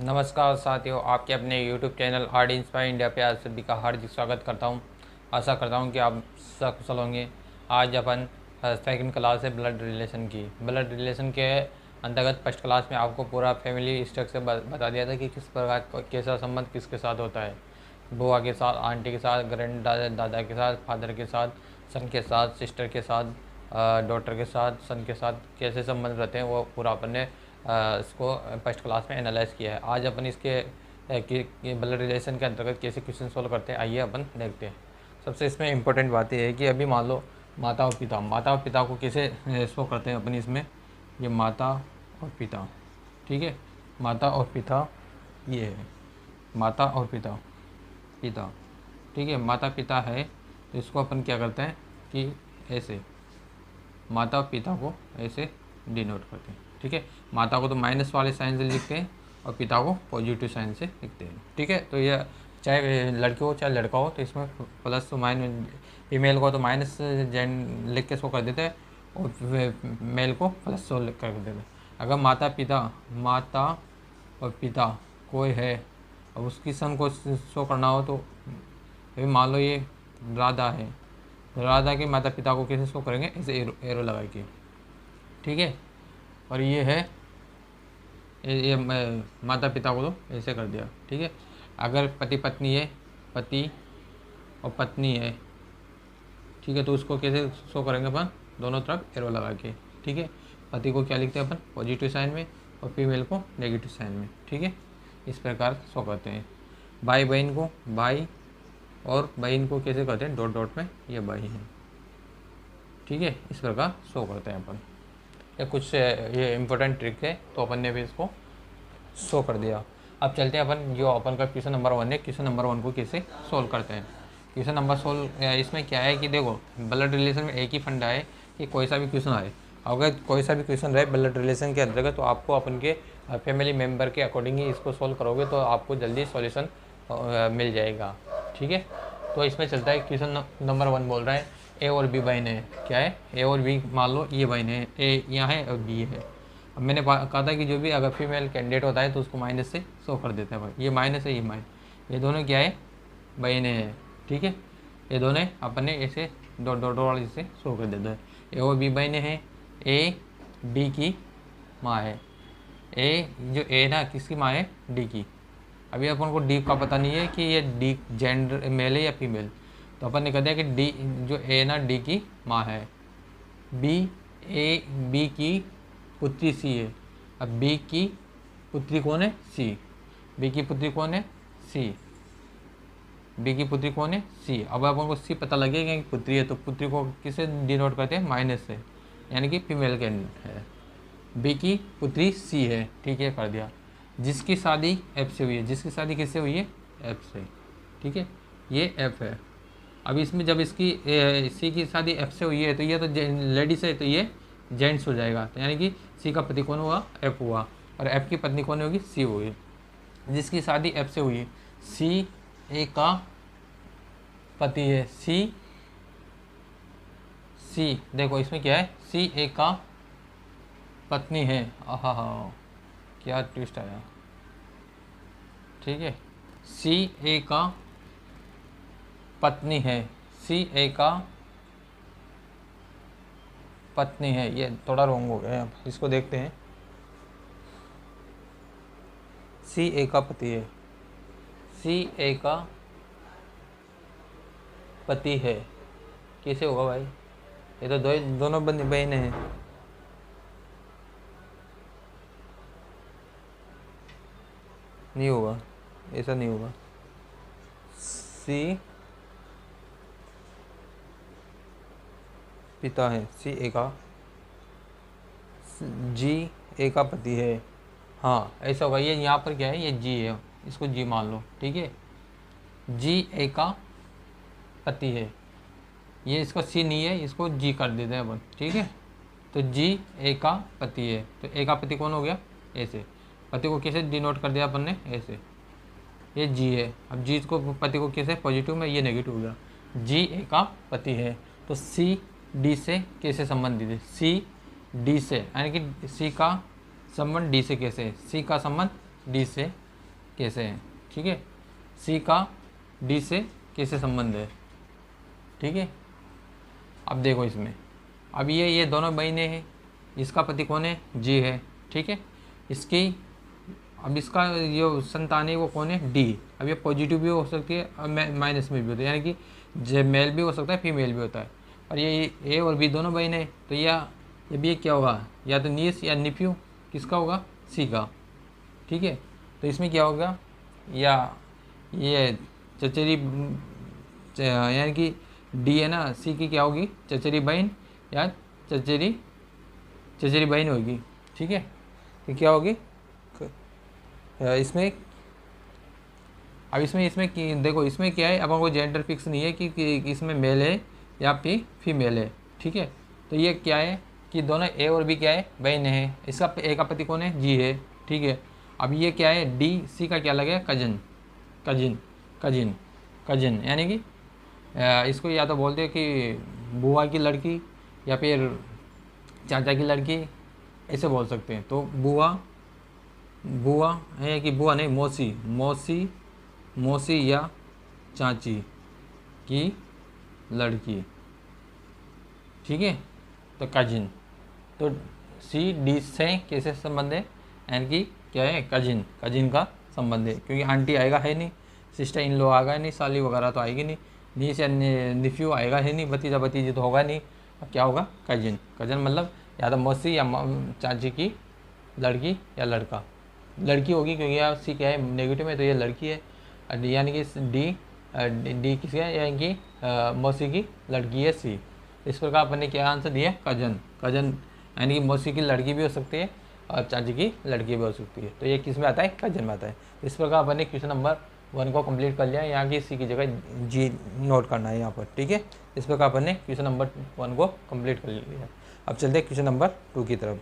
नमस्कार साथियों, आपके अपने YouTube channel art inspire India पे आप सभी का हार्दिक स्वागत करता हूं। आशा करता हूं कि आप सब कुशल होंगे। आज अपन सेकंड क्लास है ब्लड रिलेशन की। ब्लड रिलेशन के अंतर्गत फर्स्ट क्लास में आपको पूरा फैमिली स्ट्रक्चर बता दिया था कि किस प्रकार कैसा संबंध किसके साथ होता है। बुआ के साथ, आंटी के साथ, ग्रैंड दादा के साथ, फादर के साथ, सन के साथ, सिस्टर के साथ, डॉटर के साथ, सन के साथ कैसे संबंध रहते हैं वो पूरा अपन ने इसको फर्स्ट क्लास में एनालाइज किया है। आज अपन इसके ब्लड रिलेशन के अंतर्गत कैसे क्वेश्चन सोल्व करते हैं, आइए अपन देखते हैं। सबसे इसमें इम्पोर्टेंट बात यह है कि अभी मान लो माता और पिता को कैसे शो करते हैं अपन इसमें। ये माता और पिता, ठीक है। माता और पिता, ये है माता और पिता, ठीक है। माता पिता है तो इसको अपन क्या करते हैं कि ऐसे माता पिता को ऐसे डिनोट करते हैं, ठीक है। माता को तो माइनस वाले साइन से लिखते हैं और पिता को पॉजिटिव साइन से लिखते हैं, ठीक है। तो यह चाहे लड़के हो चाहे लड़का हो, तो इसमें प्लस तो माइनस, फीमेल को तो माइनस जेन लिख के इसको कर देते हैं और मेल को प्लस सो लिख कर देते हैं। अगर माता और पिता कोई है और उसकी सन को शो करना हो तो अभी मान लो ये राधा है, राधा के माता पिता को कैसे शो करेंगे, ऐसे एरो लगा के, ठीक है। और ये है ये माता पिता को तो ऐसे कर दिया, ठीक है। अगर पति पत्नी है, पति और पत्नी है, ठीक है, तो उसको कैसे शो करेंगे अपन, दोनों तरफ एरो लगा के, ठीक है। पति को क्या लिखते हैं अपन, पॉजिटिव साइन में, और फीमेल को नेगेटिव साइन में, ठीक है। इस प्रकार शो करते हैं। भाई बहन को, भाई और बहन को कैसे करते हैं, डॉट डॉट में, ये भाई है, ठीक है। इस प्रकार शो करते हैं अपन। ये कुछ ये इम्पोर्टेंट ट्रिक है, तो अपन ने भी इसको शो कर दिया। अब चलते हैं अपन जो अपन का क्वेश्चन नंबर 1 है, क्वेश्चन नंबर 1 को कैसे सोल्व करते हैं। क्वेश्चन नंबर इसमें क्या है कि देखो, ब्लड रिलेशन में एक ही फंडा है कि कोई सा भी क्वेश्चन आए, अगर कोई सा भी क्वेश्चन रहे ब्लड रिलेशन के अंतर्गत, तो आपको अपन के फैमिली मेम्बर के अकॉर्डिंग ही इसको सोल्व करोगे तो आपको जल्दी सॉल्यूशन मिल जाएगा, ठीक है। तो इसमें चलता है क्वेश्चन नंबर 1 बोल रहा है ए और बी बहन है। क्या है, ए और बी, मान लो ये बहन है, ए यहाँ है और बी है। अब मैंने कहा था कि जो भी अगर फीमेल कैंडिडेट होता है तो उसको माइनस से शो कर देते हैं। भाई ये माइनस है, ये माइनस, ये दोनों क्या है, बहने हैं, ठीक है। ये दोनों अपन ने ऐसे डॉट डॉट वाले से शो कर देते हैं। ए और बी बहने हैं, ए डी की माँ है। ए जो ए ना किसकी माँ है, डी की। अभी अपन को डी का पता नहीं है कि ये डी जेंडर मेल है या फीमेल, तो अपन ने कह दिया कि डी जो ए ना डी की माँ है। बी की पुत्री सी है। अब बी की पुत्री कौन है, सी। बी की पुत्री कौन है, सी। बी की पुत्री कौन है, सी। अब अपन को सी पता लगेगा कि पुत्री है, तो पुत्री को किसे डिनोट करते हैं, माइनस से, यानी कि फीमेल कैंडिडेट है। बी की पुत्री सी है, ठीक है, कर दिया। जिसकी शादी एफ से हुई है, जिसकी शादी किससे हुई है, एफ से, ठीक है, ये एफ है। अब इसमें जब इसकी सी की शादी एफ से हुई है तो ये तो लेडीज है, तो ये जेंट्स हो जाएगा, तो यानी कि सी का पति कौन हुआ, एफ हुआ, और एफ की पत्नी कौन होगी, सी होगी। जिसकी शादी एफ से हुई है, सी ए का पति है, सी देखो इसमें क्या है, सी ए का पत्नी है। आहा, क्या ट्विस्ट आया, ठीक है। सी ए का पत्नी है, सी ए का पत्नी है, ये थोड़ा रॉन्ग हो गया, इसको देखते हैं। सी ए का पति है, सी ए का पति है, कैसे होगा भाई, ये तो दोनों बहनें हैं। नहीं होगा, ऐसा नहीं होगा। सी पिता है, सी ए का, जी ए का पति है, हाँ ऐसा होगा। ये यहाँ पर क्या है, ये जी है, इसको जी मान लो, ठीक है। जी ए का पति है, ये इसको सी नहीं है, इसको जी कर देते हैं अपन, ठीक है। तो जी ए का पति है, तो ए का पति कौन हो गया, ऐसे। पति को कैसे डिनोट कर दिया अपन ने, ऐसे, ये जी है। अब जी को पति को कैसे, पॉजिटिव में, ये नेगेटिव हो गया। जी ए का पति है, तो सी डी से कैसे संबंधित है, सी डी से, यानी कि सी का संबंध डी से कैसे है, सी का संबंध डी से कैसे है, ठीक है। सी का डी से कैसे संबंध है, ठीक है। अब देखो इसमें, अब ये दोनों बहनें हैं, इसका पति कौन है, जी है, ठीक है। इसकी, अब इसका जो संतान है वो कौन है, डी। अब ये पॉजिटिव भी हो सकती है और माइनस में भी होती है, यानी कि जे मेल भी हो सकता है, फीमेल भी होता है। और ये ए और बी दोनों बहनें हैं, तो ये भी क्या होगा, या तो नीस या निफ्यू, किसका होगा, सी का, ठीक है। तो इसमें क्या होगा, या ये चचेरी, यानी कि डी है ना, सी की क्या होगी, चचेरी बहन या चचेरी चचेरी बहन होगी, ठीक है। तो क्या होगी इसमें, अब इसमें देखो इसमें क्या है, अपन को जेंडर फिक्स नहीं है कि इसमें मेल है या फिर फीमेल है, ठीक है। तो ये क्या है कि दोनों ए और बी क्या है, बहन है। इसका ए का पति कौन है, जी है, ठीक है। अब ये क्या है, डी सी का क्या लगेगा, कजन, कजिन कजिन कजिन, यानी कि इसको या तो बोलते हैं कि बुआ की लड़की या फिर चाचा की लड़की, ऐसे बोल सकते हैं। तो बुआ है कि बुआ नहीं, मौसी मौसी मौसी या चाची की लड़की, ठीक है। तो कजिन, तो सी डी से कैसे संबंध है, यानी कि क्या है, कजिन, कजिन का संबंध है, क्योंकि आंटी आएगा है नहीं, सिस्टर इन लो आएगा नहीं, साली वगैरह तो आएगी नहीं, नीस या निफ्यू आएगा है नहीं, भतीजा भतीजी तो होगा नहीं। अब क्या होगा, कजिन, कजन मतलब या तो मौसी या चाची की लड़की या लड़का, लड़की होगी क्योंकि यहाँ सी क्या है, नेगेटिव में, तो ये लड़की है, यानी कि डी किसी है, यानी कि मौसी की लड़की है, सी। इस प्रकार अपन ने क्या आंसर दिया, कजन, कजन यानी कि मौसी की लड़की भी हो सकती है और चाची की लड़की भी हो सकती है। तो ये किस में आता है, कजन में आता है। इस प्रकार अपन ने क्वेश्चन नंबर 1 को कंप्लीट कर लिया। यहाँ की सी की जगह जी नोट करना है यहाँ पर, ठीक है। इस प्रकार अपन ने क्वेश्चन नंबर 1 को कंप्लीट कर लिया। अब चलते हैं क्वेश्चन नंबर 2 की तरफ।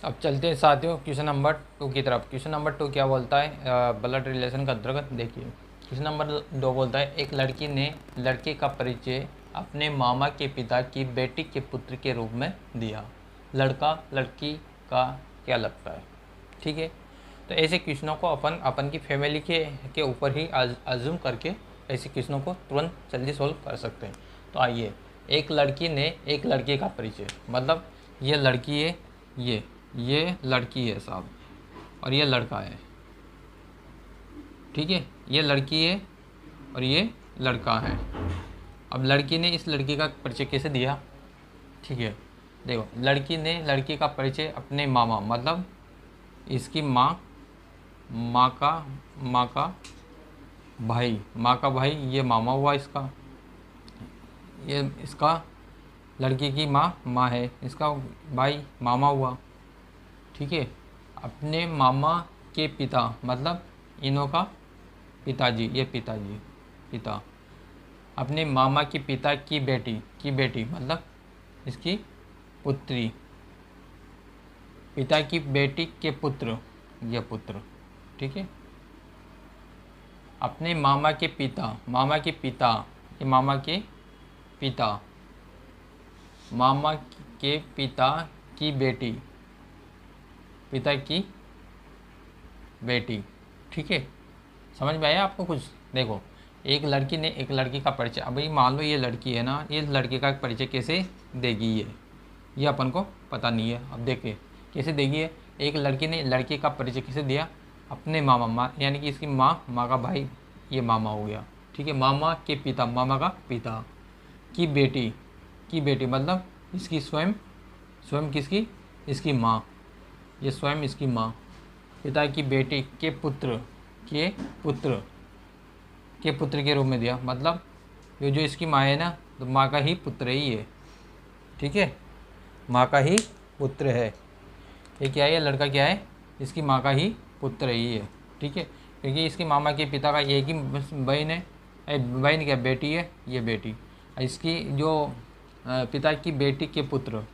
अब चलते हैं साथियों क्वेश्चन नंबर 2 की तरफ। क्वेश्चन नंबर 2 क्या बोलता है, ब्लड रिलेशन का अंतर्गत देखिए। क्वेश्चन नंबर 2 बोलता है, एक लड़की ने लड़के का परिचय अपने मामा के पिता की बेटी के पुत्र के रूप में दिया। लड़का लड़की का क्या लगता है, ठीक है। तो ऐसे क्वेश्चनों को अपन की फैमिली के ऊपर ही अज्यूम करके ऐसे क्वेश्चनों को तुरंत जल्दी सोल्व कर सकते हैं। तो आइए, एक लड़की ने एक लड़के का परिचय, मतलब ये लड़की है, ये लड़की है साहब, और ये लड़का है, ठीक है। ये लड़की है और ये लड़का है। अब लड़की ने इस लड़की का परिचय कैसे दिया, ठीक है। देखो, लड़की ने लड़की का परिचय अपने मामा, मतलब इसकी माँ का भाई, ये मामा हुआ इसका, ये इसका लड़की की माँ है, इसका भाई मामा हुआ, ठीक है। अपने मामा के पिता, मतलब इनों का पिताजी, ये पिता, अपने मामा के पिता की बेटी मतलब इसकी पुत्री, पिता की बेटी के पुत्र, ये पुत्र, ठीक है। अपने मामा के पिता ये मामा के पिता की बेटी, पिता की बेटी, ठीक है। समझ में आया आपको कुछ। देखो, एक लड़की ने एक लड़की का परिचय, अभी मान लो ये लड़की है ना, ये लड़के का परिचय कैसे देगी, ये अपन को पता नहीं है। अब देखिए कैसे देगी है। एक लड़की ने लड़के का परिचय कैसे दिया, अपने मामा, यानी कि इसकी माँ का भाई, ये मामा हो गया, ठीक है। मामा के पिता, मामा का पिता की बेटी मतलब इसकी स्वयं किसकी, इसकी माँ, ये स्वयं इसकी माँ, पिता की बेटी के पुत्र के रूप में दिया, मतलब ये जो इसकी माँ है ना, तो माँ का ही पुत्र ही है, ठीक है। माँ का ही पुत्र है, ये क्या है, ये लड़का क्या है, इसकी माँ का ही पुत्र ही है, ठीक है। क्योंकि इसके मामा के पिता का एक ही बहन है, बहन क्या, बेटी है, ये बेटी। इसकी जो पिता की बेटी के पुत्र,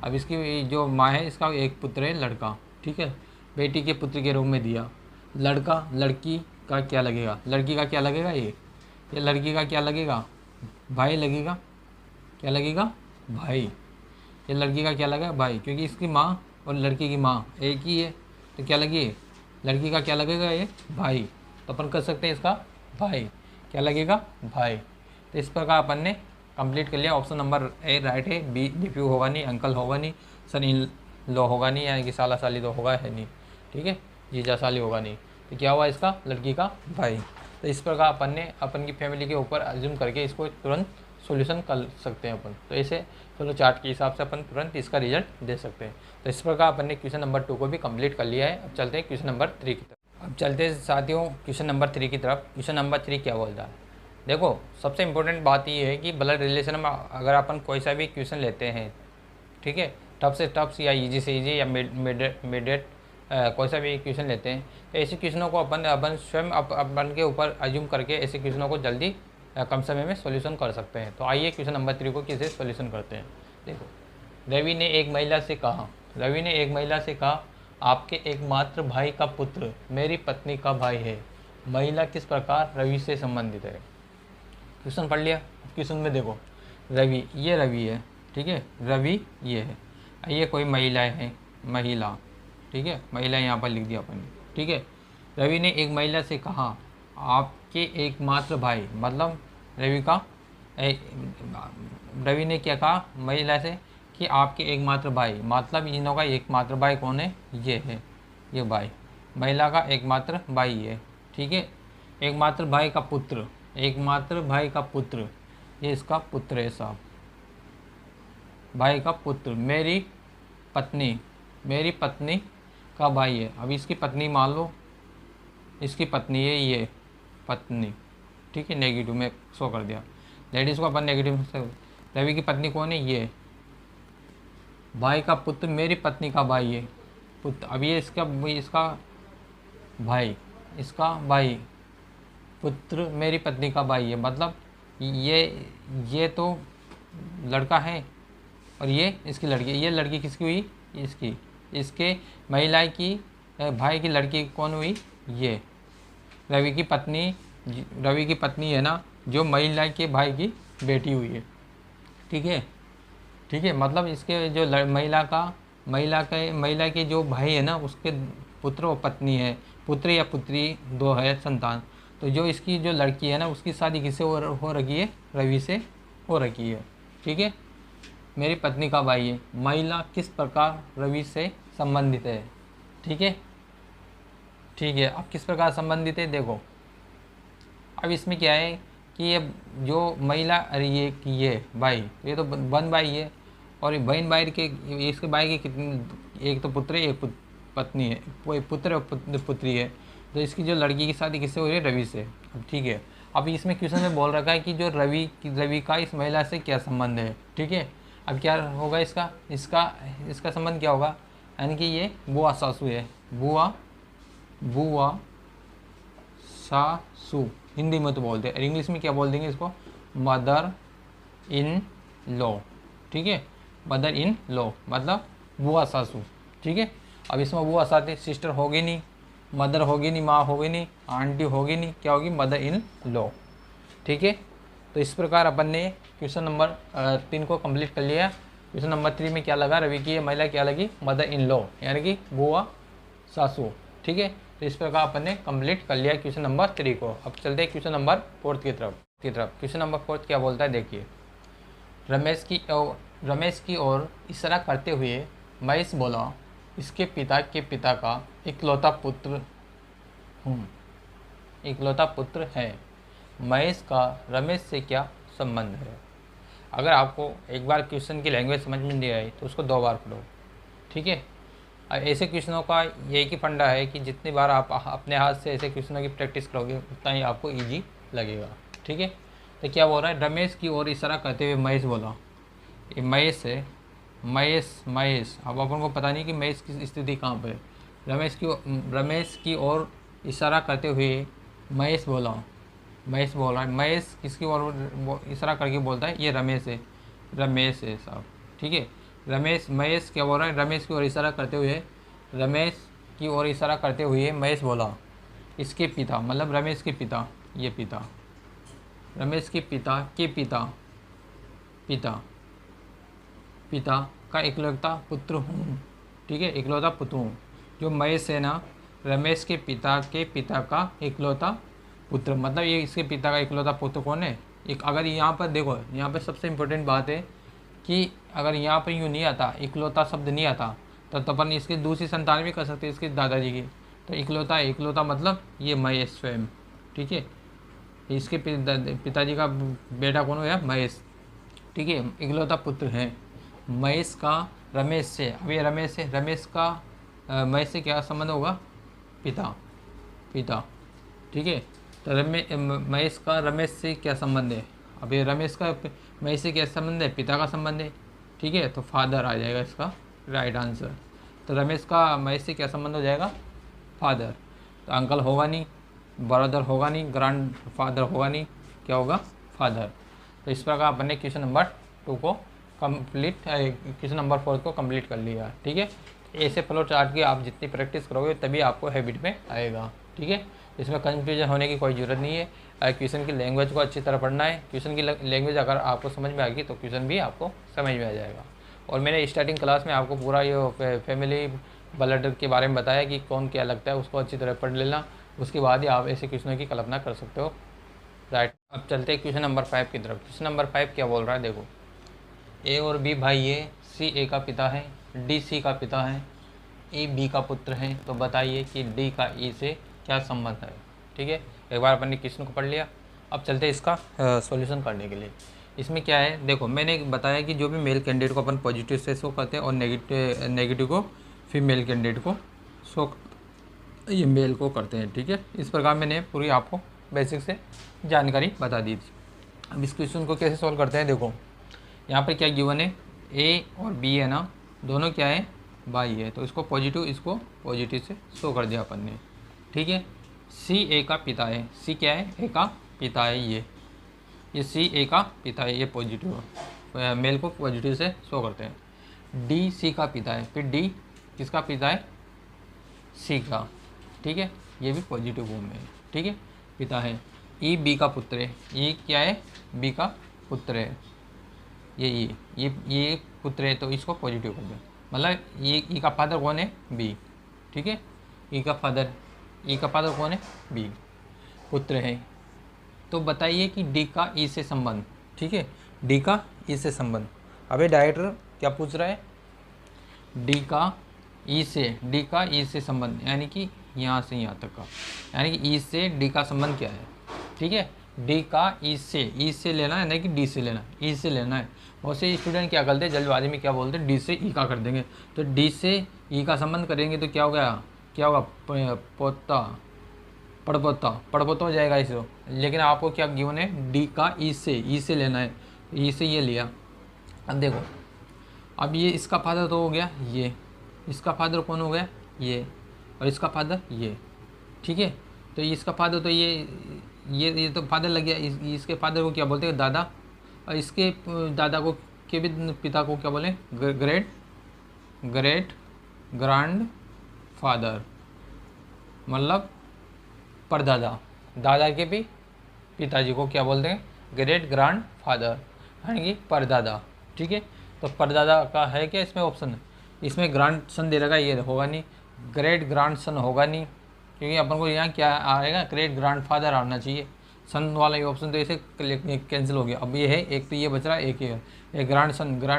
अब इसकी जो माँ है, इसका एक पुत्र है, लड़का, ठीक है। बेटी के पुत्र के रूप में दिया। लड़का लड़की का क्या लगेगा, लड़की का क्या लगेगा, ये लड़की का क्या लगेगा, भाई लगेगा, क्या लगेगा, भाई। ये लड़की का क्या लगेगा, भाई, क्योंकि इसकी माँ और लड़की की माँ एक ही है, तो क्या लगी, लड़की का क्या लगेगा, ये भाई, तो अपन कर सकते हैं इसका भाई, क्या लगेगा भाई। तो इस प्रकार अपन ने कंप्लीट कर लिया। ऑप्शन नंबर ए राइट है, बी nephew होगा नहीं, अंकल होगा नहीं, सन इन लॉ होगा नहीं, यानी कि साला साली तो होगा है नहीं, ठीक है, जीजा साली होगा नहीं, तो क्या हुआ इसका लड़की का भाई। तो इस प्रकार अपन ने अपन की फैमिली के ऊपर अज्यूम करके इसको तुरंत सॉल्यूशन कर सकते हैं अपन। तो ऐसे फ्लो चार्ट के हिसाब से अपन तुरंत इसका रिजल्ट दे सकते हैं। तो इस प्रकार अपन ने क्वेश्चन नंबर 2 को भी कंप्लीट कर लिया है। अब चलते हैं क्वेश्चन नंबर 3 की तरफ। अब चलते हैं साथियों क्वेश्चन नंबर 3 की तरफ। क्वेश्चन नंबर 3 क्या बोलता है, देखो सबसे इंपॉर्टेंट बात ये है कि ब्लड रिलेशन में अगर अपन कोई सा भी क्वेश्चन लेते हैं, ठीक है, टफ से टफ या इजी से इजी या मिडेट कोई सा भी क्वेश्चन लेते हैं, तो ऐसे क्वेश्चनों को अपन स्वयं अपन के ऊपर अज्यूम करके ऐसे क्वेश्चनों को जल्दी कम समय में सॉल्यूशन कर सकते हैं। तो आइए क्वेश्चन नंबर 3 को कैसे सॉल्यूशन करते हैं। देखो, रवि ने एक महिला से कहा, आपके एकमात्र भाई का पुत्र मेरी पत्नी का भाई है। महिला किस प्रकार रवि से संबंधित है। क्वेश्चन पढ़ लिया। क्वेश्चन में देखो, रवि, ये रवि है, ठीक है, रवि ये है, ये कोई महिला है, महिला, ठीक है, महिला यहाँ पर लिख दिया अपन ने, ठीक है। रवि ने एक महिला से कहा, आपके एकमात्र भाई, मतलब रवि ने क्या कहा महिला से कि आपके एकमात्र भाई, मतलब इन लोगों का एकमात्र भाई कौन है, ये है, ये भाई, महिला का एकमात्र भाई है, ठीक है। एकमात्र भाई का पुत्र, एकमात्र भाई का पुत्र, ये इसका पुत्र है साहब, भाई का पुत्र, मेरी पत्नी का भाई है। अब इसकी पत्नी मान लो, इसकी पत्नी है, ये पत्नी, ठीक है, नेगेटिव में शो कर दिया, लेडीज़ को अपन नेगेटिव से। रवि की पत्नी कौन है, ये भाई का पुत्र, मेरी पत्नी का भाई है पुत्र। अब ये इसका भाई, इसका भाई, पुत्र मेरी पत्नी का भाई है, मतलब ये तो लड़का है और ये इसकी लड़की। ये लड़की किसकी हुई, इसके महिला की भाई की लड़की कौन हुई, ये रवि की पत्नी है ना, जो महिला के भाई की बेटी हुई है, ठीक है, मतलब इसके जो महिला के जो भाई है ना, उसके पुत्र और पत्नी है, पुत्र या पुत्री दो है संतान। तो जो इसकी जो लड़की है ना, उसकी शादी किससे हो रखी है, रवि से हो रखी है, ठीक है, मेरी पत्नी का भाई है। महिला किस प्रकार रवि से संबंधित है, ठीक है, अब किस प्रकार संबंधित है, देखो अब इसमें क्या है कि ये जो महिला, अरे ये भाई, ये तो बहन भाई है, और ये बहन भाई के, इसके भाई के कितने, एक तो पुत्र है, एक पत्नी है, वो पुत्र और पुत्री है। तो इसकी जो लड़की की शादी किससे हो रही है, रवि से। अब ठीक है, अब इसमें क्वेश्चन में बोल रखा है कि जो रवि का इस महिला से क्या संबंध है, ठीक है। अब क्या होगा इसका संबंध क्या होगा, यानी कि ये बुआ सासू है, बुआ सासू, हिंदी में तो बोलते हैं, इंग्लिश में क्या बोल देंगे इसको, मदर इन लॉ, ठीक है, मदर इन लॉ मतलब बुआ सासू, ठीक है। अब इसमें बुआ साथी सिस्टर होगी नहीं, मदर होगी नहीं, माँ होगी नहीं, आंटी होगी नहीं, क्या होगी, मदर इन लॉ, ठीक है। तो इस प्रकार अपन ने क्वेश्चन नंबर 3 को कंप्लीट कर लिया। क्वेश्चन नंबर 3 में क्या लगा, रवि की महिला क्या लगी, मदर इन लॉ, यानी कि बुआ सासू, ठीक है। तो इस प्रकार अपन ने कंप्लीट कर लिया क्वेश्चन नंबर 3 को। अब चलते हैं क्वेश्चन नंबर 4 की तरफ। क्वेश्चन नंबर 4 क्या बोलता है, देखिए, रमेश की ओर इशारा करते हुए महेश बोला, इसके पिता के पिता का इकलौता पुत्र है। महेश का रमेश से क्या संबंध है। अगर आपको एक बार क्वेश्चन की लैंग्वेज समझ में नहीं आई तो उसको 2 बार पढ़ो, ठीक है। ऐसे क्वेश्चनों का यही की फंडा है कि जितनी बार आप अपने हाथ से ऐसे क्वेश्चनों की प्रैक्टिस करोगे उतना ही आपको ईजी लगेगा, ठीक है। तो क्या बोल रहा है, रमेश की ओर इशारा करते हुए महेश बोला, ये महेश है, महेश, अब अपन को पता नहीं कि महेश की स्थिति कहाँ पर है। रमेश की ओर इशारा करते हुए महेश बोल रहा है, महेश किसकी ओर इशारा करके बोलता है, ये रमेश है साहब, ठीक है। महेश क्या बोल रहा है, रमेश की ओर इशारा करते हुए महेश बोला, इसके पिता मतलब रमेश के पिता, ये पिता, रमेश के पिता का इकलौता पुत्र हूँ, ठीक है, इकलौता पुत्र हूँ। जो महेश है ना, रमेश के पिता का इकलौता पुत्र, मतलब ये इसके पिता का इकलौता पुत्र कौन है। एक अगर यहाँ पर देखो, यहाँ पर सबसे इम्पोर्टेंट बात है कि अगर यहाँ पर यूँ नहीं आता, इकलौता शब्द नहीं आता, तो अपन इसकी दूसरी संतान भी कर सकते हैं इसके दादाजी की। तो इकलौता मतलब ये महेश स्वयं, ठीक है। इसके पिताजी का बेटा कौन हो गया, महेश, ठीक है। इकलौता पुत्र है महेश का रमेश से। अब ये रमेश का महेश से क्या संबंध होगा, पिता, ठीक है। तो महेश का रमेश से क्या संबंध है, अब ये रमेश का महेश से क्या संबंध है, पिता का संबंध है, ठीक है। तो फादर आ जाएगा इसका राइट आंसर। तो रमेश का महेश से क्या संबंध हो जाएगा, फादर। तो अंकल होगा नहीं, ब्रदर होगा नहीं, ग्रैंड फादर होगा नहीं, क्या होगा, फादर। तो इस प्रकार अपन ने क्वेश्चन नंबर 2 को कंप्लीट, क्वेश्चन नंबर 4 को कंप्लीट कर लिया, ठीक है। ऐसे फ्लो चार्ट की आप जितनी प्रैक्टिस करोगे तभी आपको हैबिट में आएगा, ठीक है। इसमें कंफ्यूजन होने की कोई ज़रूरत नहीं है। क्वेश्चन की लैंग्वेज को अच्छी तरह पढ़ना है। क्वेश्चन की लैंग्वेज अगर आपको समझ में आ गई तो क्वेश्चन भी आपको समझ में आ जाएगा। और मैंने स्टार्टिंग क्लास में आपको पूरा ये फैमिली ब्लड के बारे में बताया कि कौन क्या लगता है, उसको अच्छी तरह पढ़ लेना, उसके बाद ही आप ऐसे क्वेश्चनों की कल्पना कर सकते हो, राइट। अब चलते हैं क्वेश्चन नंबर 5 की तरफ। क्वेश्चन नंबर 5 क्या बोल रहा है, देखो। ए और बी भाई है, सी ए का पिता है, डी सी का पिता है, ई बी का पुत्र है। तो बताइए कि डी का ई से क्या संबंध है, ठीक है। एक बार अपन ने क्वेश्चन को पढ़ लिया। अब चलते हैं इसका सॉल्यूशन करने के लिए। इसमें क्या है, देखो मैंने बताया कि जो भी मेल कैंडिडेट को अपन पॉजिटिव से शो करते हैं और नेगेटिव को फीमेल कैंडिडेट को शो, ये मेल को करते हैं, ठीक है। इस प्रकार मैंने पूरी आपको बेसिक से जानकारी बता दी थी। अब इस क्वेश्चन को कैसे सॉल्व करते हैं, देखो यहाँ पर क्या गिवन है, ए और बी है ना, दोनों क्या है, भाई है। तो इसको पॉजिटिव से शो कर दिया अपन ने, ठीक है। सी ए का पिता है, सी क्या है, ए का पिता है, ये सी ए का पिता है, ये पॉजिटिव है, मेल को पॉजिटिव से शो करते हैं। डी सी का पिता है, फिर डी किसका पिता है, सी का, ठीक है, ये भी पॉजिटिव फॉर्म में है, ठीक है, पिता है। ई बी का पुत्र है, ये क्या है, बी का पुत्र है, ये पुत्र है, तो इसको पॉजिटिव कर दो। मतलब ये ई का फादर कौन है, बी, ठीक है। ई का फादर कौन है, बी, पुत्र है। तो बताइए कि डी का ई से संबंध, ठीक है, डी का ई से संबंध। अबे डायरेक्टर क्या पूछ रहा है, डी का ई से संबंध, यानी कि यहाँ से यहाँ तक का, यानी कि ई से डी का संबंध क्या है, ठीक है। डी का ई से लेना है, नहीं कि डी से लेना, ई से लेना है। बहुत से स्टूडेंट क्या करते हैं, जल्दबाजी में क्या बोलते हैं, डी से ई का कर देंगे। तो डी से ई का संबंध करेंगे तो क्या होगा, पड़पोता हो जाएगा इसे। लेकिन आपको क्या गिवन है, डी का ई से लेना है, ई से ये लिया। अब देखो, अब ये इसका फादर तो हो गया, ये इसका फादर कौन हो गया, ये, और इसका फादर ये, ठीक है। तो इसका फादर तो ये तो फादर लग गया। इसके फादर को क्या बोलते हैं, दादा, और इसके दादा को के भी पिता को क्या बोले, ग्रेट ग्रैंड फादर, मतलब परदादा। दादा के भी पिताजी को क्या बोलते हैं, ग्रेट ग्रैंड फादर, यानी कि परदादा, ठीक है। तो परदादा का है क्या इसमें ऑप्शन, इसमें ग्रैंड सन दे रखा है, ये होगा नहीं, ग्रेट ग्रैंड सन होगा नहीं, क्योंकि अपन को यहाँ क्या आएगा, ग्रेट ग्रैंड फादर आना चाहिए। सन वाला ये ऑप्शन तो ऐसे कैंसिल हो गया। अब ये है, एक तो ये बच रहा है, एक ये एक ग्रैंड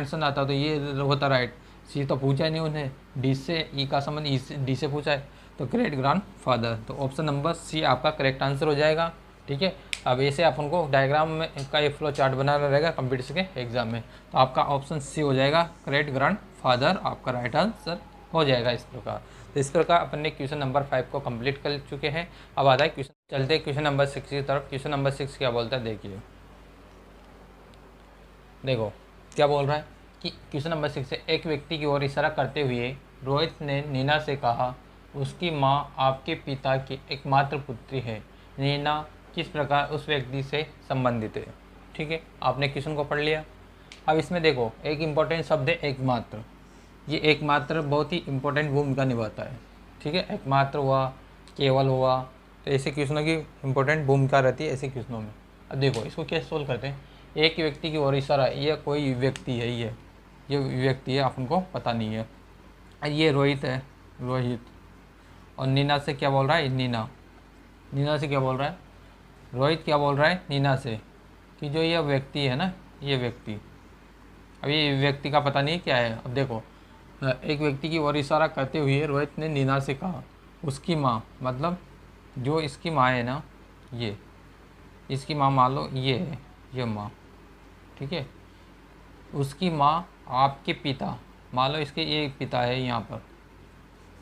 सन आता तो ये होता राइट। सी तो पूछा नहीं उन्हें, डी से ई का संबंध ई से डी से पूछा है, तो ग्रेट ग्रैंड फादर। तो ऑप्शन नंबर सी आपका करेक्ट आंसर हो जाएगा, ठीक है। अब ऐसे अपन को डायग्राम में का ये फ्लो चार्ट बनाना रहेगा कंप्यूटर के एग्जाम में, तो आपका ऑप्शन सी हो जाएगा, ग्रेट ग्रैंड फादर आपका राइट आंसर हो जाएगा इस प्रकार। तो इस प्रकार अपन ने क्वेश्चन नंबर 5 को कंप्लीट कर चुके हैं। अब आता है क्वेश्चन, चलते हैं क्वेश्चन नंबर 6 की तरफ। क्वेश्चन नंबर 6 क्या बोलता है, देखिए, देखो क्या बोल रहा है कि क्वेश्चन नंबर 6 से एक व्यक्ति की ओर इशारा करते हुए रोहित ने नीना से कहा, उसकी माँ आपके पिता की एकमात्र पुत्री है, नीना किस प्रकार उस व्यक्ति से संबंधित है, ठीक है। आपने क्वेश्चन को पढ़ लिया। अब इसमें देखो एक इम्पोर्टेंट शब्द है एकमात्र। ये एकमात्र बहुत ही इम्पोर्टेंट भूमिका निभाता है, ठीक है। एकमात्र हुआ, केवल हुआ, तो ऐसे क्वेश्चनों की इम्पोर्टेंट भूमिका रहती है ऐसे क्वेश्चनों में। अब देखो इसको कैसे सोल्व करते हैं। एक व्यक्ति की ओर इशारा, ये कोई व्यक्ति है, ये व्यक्ति है, अपन को पता नहीं है। ये रोहित है, और नीना से क्या बोल रहा है, नीना से क्या बोल रहा है, रोहित क्या बोल रहा है नीना से कि जो ये व्यक्ति है ना, ये व्यक्ति, अब ये व्यक्ति का पता नहीं क्या है। अब देखो, एक व्यक्ति की ओर इशारा करते हुए रोहित ने नीना से कहा, उसकी माँ, मतलब जो इसकी माँ है ना, ये इसकी माँ मान लो ये है, ये माँ, ठीक है, उसकी माँ आपके पिता, मान लो इसके ये पिता है यहाँ पर,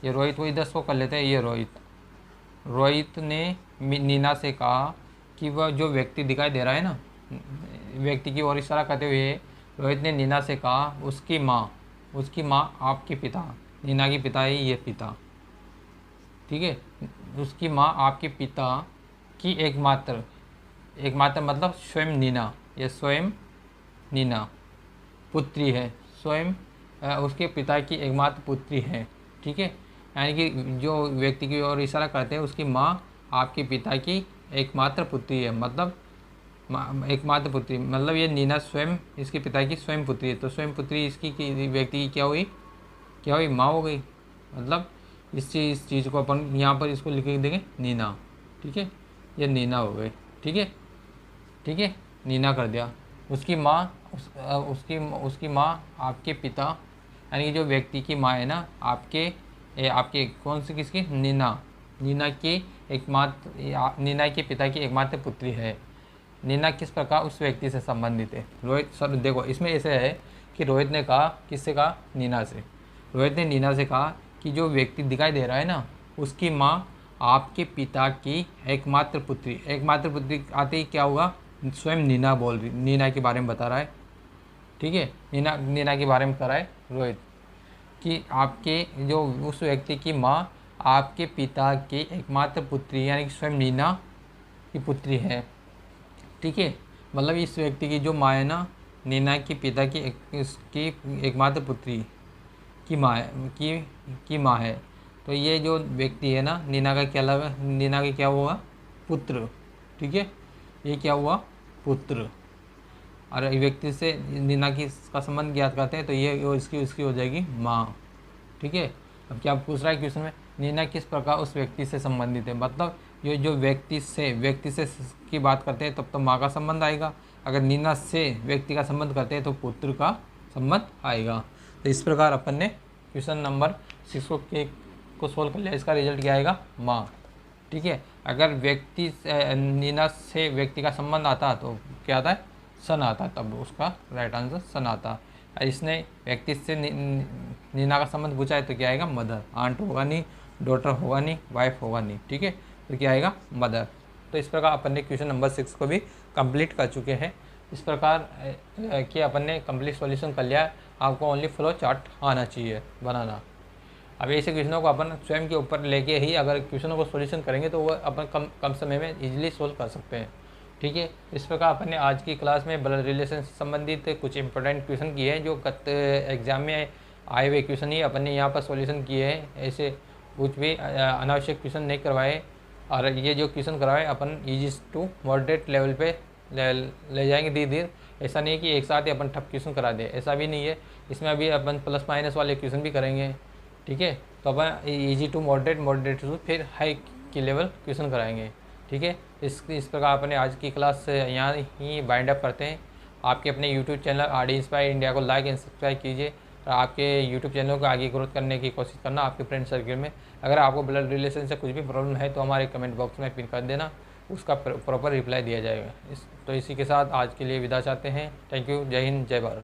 ये रोहित, वही 10 को कर लेते हैं, ये रोहित ने नीना से कहा कि वह जो व्यक्ति दिखाई दे रहा है ना, व्यक्ति की ओर इशारा करते हुए रोहित ने नीना से कहा, उसकी माँ आपके पिता, नीना की पिता है ये पिता, ठीक है, उसकी माँ आपके पिता की एकमात्र मतलब स्वयं नीना, ये स्वयं नीना पुत्री है, स्वयं उसके पिता की एकमात्र पुत्री है, ठीक है। यानी कि जो व्यक्ति की ओर इशारा करते हैं उसकी माँ आपके पिता की एकमात्र पुत्री है, मतलब एकमात्र पुत्री, मतलब ये नीना स्वयं इसके पिता की स्वयं पुत्री है, तो स्वयं पुत्री इसकी व्यक्ति की क्या हुई माँ हो गई। मतलब इस चीज़ को अपन यहाँ पर इसको लिख देंगे नीना, ठीक है, ये नीना हो गई, ठीक है, नीना कर दिया। उसकी माँ उसकी माँ आपके पिता, यानी कि जो व्यक्ति की माँ है ना, आपके कौन सी, किसकी, नीना के पिता की एकमात्र पुत्री है। नीना किस प्रकार उस व्यक्ति से संबंधित है। रोहित, सर देखो इसमें ऐसे है कि रोहित ने कहा, किससे कहा, नीना से। रोहित ने नीना से कहा कि जो व्यक्ति दिखाई दे रहा है ना, उसकी माँ आपके पिता की एकमात्र पुत्री आते ही क्या हुआ, स्वयं नीना बोल रही, नीना के बारे में बता रहा है, ठीक है, नीना के बारे में कर रहा है रोहित कि आपके जो उस व्यक्ति की माँ आपके पिता की एकमात्र पुत्री, यानी कि स्वयं नीना की पुत्री है, ठीक है। मतलब इस व्यक्ति की जो माँ है ना, नीना के पिता की इसकी एकमात्र पुत्री की माँ है, तो ये जो व्यक्ति है ना, नीना का क्या हुआ, पुत्र, ठीक है, ये क्या हुआ, पुत्र। और व्यक्ति से नीना की का संबंध ज्ञात करते हैं तो ये इसकी हो जाएगी माँ, ठीक है। अब क्या पूछ रहा है क्वेश्चन में, नीना किस प्रकार उस व्यक्ति से संबंधित है, मतलब ये जो व्यक्ति से की बात करते हैं तब तो माँ का संबंध आएगा, अगर नीना से व्यक्ति का संबंध करते हैं तो पुत्र का संबंध आएगा। तो इस प्रकार अपन ने क्वेश्चन नंबर 6 को सोल्व कर लिया। इसका रिजल्ट क्या आएगा, माँ, ठीक है। अगर व्यक्ति नीना से व्यक्ति का संबंध आता तो क्या आता है, सन आता, तब उसका राइट आंसर सन आता। इसने व्यक्ति से नीना का संबंध पूछा है तो क्या आएगा, मदर, आंट होगा नहीं, डॉटर होगा नहीं, वाइफ होगा नहीं, ठीक है, तो क्या आएगा, मदर। तो इस प्रकार अपन ने क्वेश्चन नंबर 6 को भी कंप्लीट कर चुके हैं। इस प्रकार कि अपन ने कंप्लीट सॉल्यूशन कर लिया। आपको ओनली फ्लो चार्ट आना चाहिए बनाना। अब ऐसे क्वेश्चनों को अपन स्वयं के ऊपर लेके ही अगर क्वेश्चनों को सॉल्यूशन करेंगे तो वो अपन कम समय में इजीली सोल्व कर सकते हैं, ठीक है। इस प्रकार अपन ने आज की क्लास में ब्लड रिलेशन से संबंधित कुछ इंपॉर्टेंट क्वेश्चन किए हैं जो गत एग्जाम में आए हुए क्वेश्चन ही अपन ने यहाँ पर सॉल्यूशन किए हैं। ऐसे कुछ भी अनावश्यक क्वेश्चन नहीं करवाए, और ये जो क्वेश्चन करवाए अपन ईजी टू मॉडरेट लेवल पे ले जाएंगे धीरे धीरे। ऐसा नहीं कि एक साथ ही अपन ठप क्वेश्चन करा दे, ऐसा भी नहीं है। इसमें अभी अपन प्लस माइनस वाले क्वेश्चन भी करेंगे, ठीक है। तो अपन ईजी टू मॉडरेट टू फिर हाई की लेवल क्वेश्चन कराएंगे, ठीक है। इस प्रकार अपने आज की क्लास यहाँ ही बाइंड अप करते हैं। आपके अपने YouTube channel RD inspire India को लाइक एंड सब्सक्राइब कीजिए, और आपके यूट्यूब चैनल को आगे ग्रोथ करने की कोशिश करना आपके फ्रेंड सर्कल में। अगर आपको ब्लड रिलेशन से कुछ भी प्रॉब्लम है तो हमारे कमेंट बॉक्स में पिन कर देना, उसका प्रॉपर रिप्लाई दिया जाएगा। तो इसी के साथ आज के लिए विदा चाहते हैं। थैंक यू, जय हिंद, जय भारत।